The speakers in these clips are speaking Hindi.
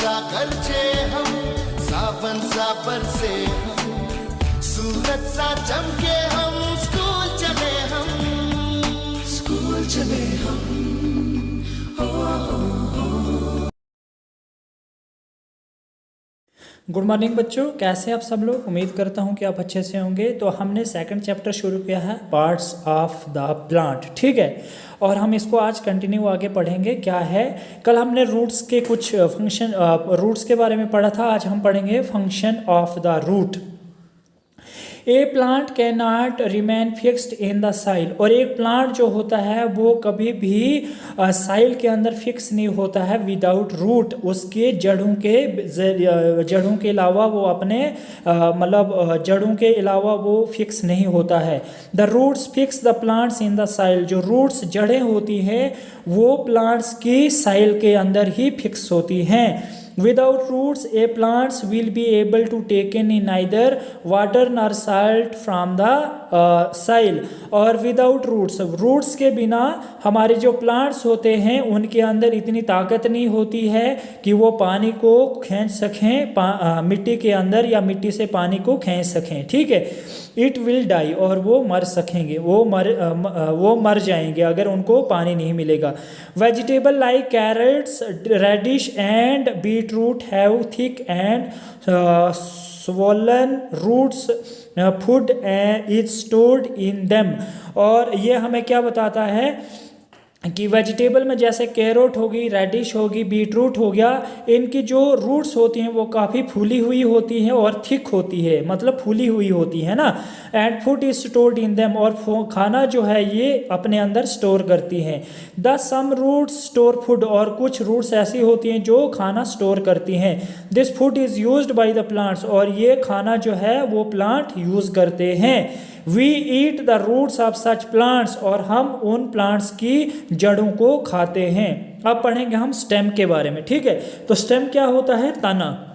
सा गरजे हम, सावन सा बरसे हम, सूरज सा चमके हम, स्कूल चले हम, स्कूल चले हम। गुड मॉर्निंग बच्चों, कैसे आप सब लोग। उम्मीद करता हूँ कि आप अच्छे से होंगे। तो हमने सेकंड चैप्टर शुरू किया है, पार्ट्स ऑफ द प्लांट, ठीक है। और हम इसको आज कंटिन्यू आगे पढ़ेंगे। क्या है, कल हमने रूट्स के कुछ फंक्शन रूट्स के बारे में पढ़ा था, आज हम पढ़ेंगे function of the root. A plant can not remain fixed in the soil. और एक प्लांट जो होता है वो कभी भी साइल के अंदर फिक्स नहीं होता है विदाउट रूट। उसके जड़ों के अलावा वो अपने मतलब जड़ों के अलावा वो फिक्स नहीं होता है। The roots fix the plants in the soil. जो रूट्स जड़ें होती हैं वो प्लांट्स की साइल के अंदर ही फिक्स होती हैं। Without roots, a plants will be able to take in neither water nor salt from the soil. और विदाउट रूट्स के बिना हमारे जो प्लांट्स होते हैं उनके अंदर इतनी ताकत नहीं होती है कि वो पानी को खींच सकें मिट्टी के अंदर, या मिट्टी से पानी को खींच सकें, ठीक है। इट विल डाई, और वो मर सकेंगे, वो मर जाएंगे अगर उनको पानी नहीं मिलेगा। Vegetable like carrots, radish and beetroot have thick and swollen roots, food is stored in them। और ये हमें क्या बताता है कि वेजिटेबल में जैसे कैरोट होगी, रेडिश होगी, बीटरूट हो गया, इनकी जो रूट्स होती हैं वो काफ़ी फूली हुई होती हैं और थिक होती है, मतलब फूली हुई होती है ना। And food is stored in them, और खाना जो है ये अपने अंदर स्टोर करती हैं। The some roots store food, और कुछ रूट्स ऐसी होती हैं जो खाना स्टोर करती हैं। This food is used by the plants, और ये खाना जो है वो प्लांट यूज़ करते हैं। We eat the roots of such plants, और हम उन प्लांट्स की जड़ों को खाते हैं। अब पढ़ेंगे हम स्टेम के बारे में, ठीक है। तो स्टेम क्या होता है, तना,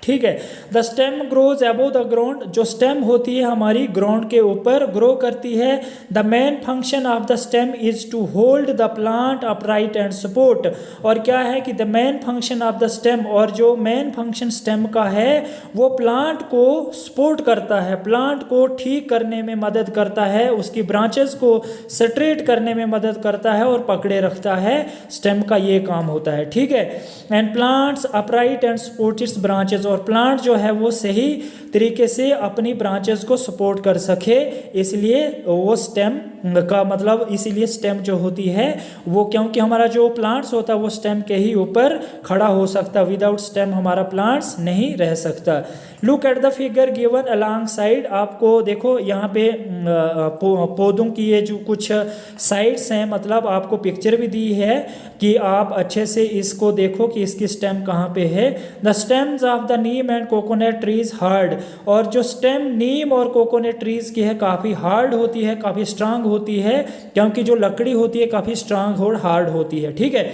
ठीक है। The stem grows above the ground. जो स्टेम होती है हमारी ग्राउंड के ऊपर ग्रो करती है। The main function of the stem is to hold the plant upright and support. और क्या है कि the main function of the stem, और जो मेन फंक्शन स्टेम का है वो प्लांट को सपोर्ट करता है, प्लांट को ठीक करने में मदद करता है, उसकी ब्रांचेस को स्ट्रेट करने में मदद करता है और पकड़े रखता है। स्टेम का ये काम होता है, ठीक है। And plants upright and support it's branches, और प्लांट जो है वो सही तरीके से अपनी ब्रांचेस को सपोर्ट कर सके, इसलिए वो स्टेम का मतलब, इसीलिए स्टेम जो होती है वो, क्योंकि हमारा जो प्लांट्स होता है वो स्टेम के ही ऊपर खड़ा हो सकता, विदाउट स्टेम हमारा प्लांट्स नहीं रह सकता। Look at the figure given along side. आपको देखो यहाँ पे पौधों की ये जो कुछ साइड्स हैं, मतलब आपको पिक्चर भी दी है कि आप अच्छे से इसको देखो कि इसकी स्टेम कहाँ पे है। The stems of the Neem and coconut trees hard. और जो स्टेम नीम और कोकोनट ट्रीज की है काफ़ी हार्ड होती है, काफ़ी स्ट्रांग होती है, क्योंकि जो लकड़ी होती है काफ़ी स्ट्रांग और हार्ड होती है, ठीक है।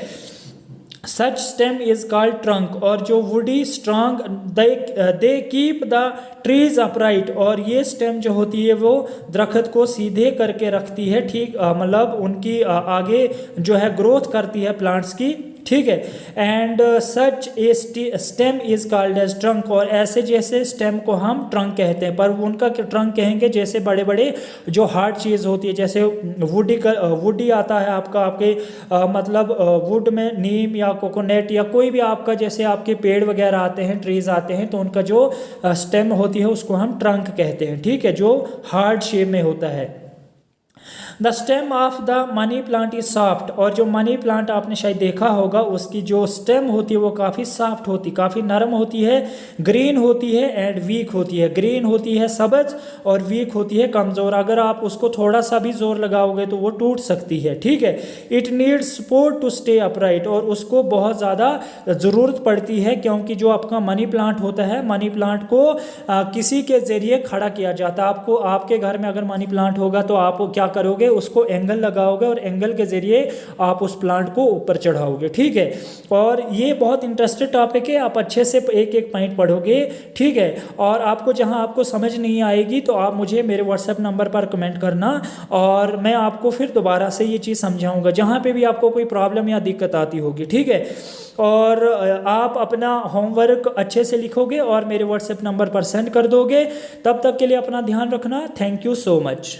सच स्टेम इज कॉल्ड ट्रंक। और जो woody strong they keep the trees upright. और ये स्टेम जो होती है वो दरख्त को सीधे करके रखती है, ठीक, मतलब उनकी आगे जो है ग्रोथ करती है प्लांट्स की, ठीक है। And such a stem is called as trunk. और ऐसे जैसे स्टेम को हम ट्रंक कहते हैं, पर उनका ट्रंक कहेंगे जैसे बड़े बड़े जो हार्ड चीज़ होती है, जैसे वुडी आता है आपके मतलब वुड में नीम या कोकोनट या कोई भी आपका, जैसे आपके पेड़ वगैरह आते हैं, ट्रीज आते हैं, तो उनका जो स्टेम होती है उसको हम ट्रंक कहते हैं, ठीक है, जो हार्ड शेप में होता है। The stem of the money plant is soft. और जो मनी प्लांट आपने शायद देखा होगा उसकी जो स्टेम होती है वो काफ़ी सॉफ्ट होती, काफ़ी नरम होती है, ग्रीन होती है एंड वीक होती है। ग्रीन होती है सब्ज, और वीक होती है कमज़ोर। अगर आप उसको थोड़ा सा भी जोर लगाओगे तो वो टूट सकती है, ठीक है। It needs support to stay upright. और उसको बहुत ज़्यादा ज़रूरत पड़ती है, क्योंकि जो आपका मनी प्लांट होता है, मनी प्लांट को किसी के ज़रिए खड़ा किया जाता है। आपको आपके घर में अगर मनी प्लांट होगा तो आप क्या करोगे, उसको एंगल लगाओगे और एंगल के ज़रिए आप उस प्लांट को ऊपर चढ़ाओगे, ठीक है। और ये बहुत इंटरेस्टेड टॉपिक है, आप अच्छे से एक एक पॉइंट पढ़ोगे, ठीक है। और आपको जहाँ आपको समझ नहीं आएगी तो आप मुझे मेरे व्हाट्सएप नंबर पर कमेंट करना और मैं आपको फिर दोबारा से ये चीज़ समझाऊंगा जहाँ पे भी आपको कोई प्रॉब्लम या दिक्कत आती होगी, ठीक है। और आप अपना होमवर्क अच्छे से लिखोगे और मेरे व्हाट्सएप नंबर पर सेंड कर दोगे। तब तक के लिए अपना ध्यान रखना। Thank you so much.